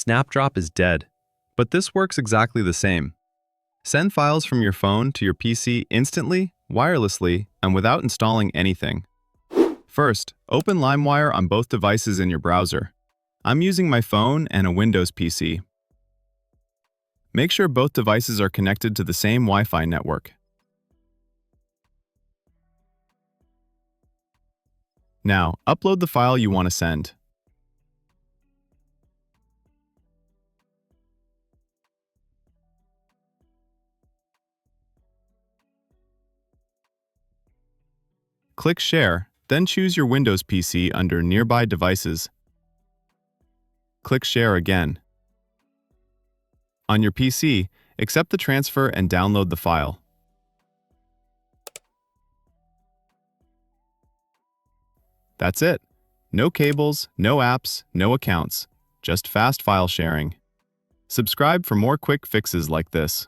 Snapdrop is dead, but this works exactly the same. Send files from your phone to your PC instantly, wirelessly, and without installing anything. First, open LimeWire on both devices in your browser. I'm using my phone and a Windows PC. Make sure both devices are connected to the same Wi-Fi network. Now, upload the file you want to send. Click Share, then choose your Windows PC under Nearby Devices. Click Share again. On your PC, accept the transfer and download the file. That's it. No cables, no apps, no accounts, just fast file sharing. Subscribe for more quick fixes like this.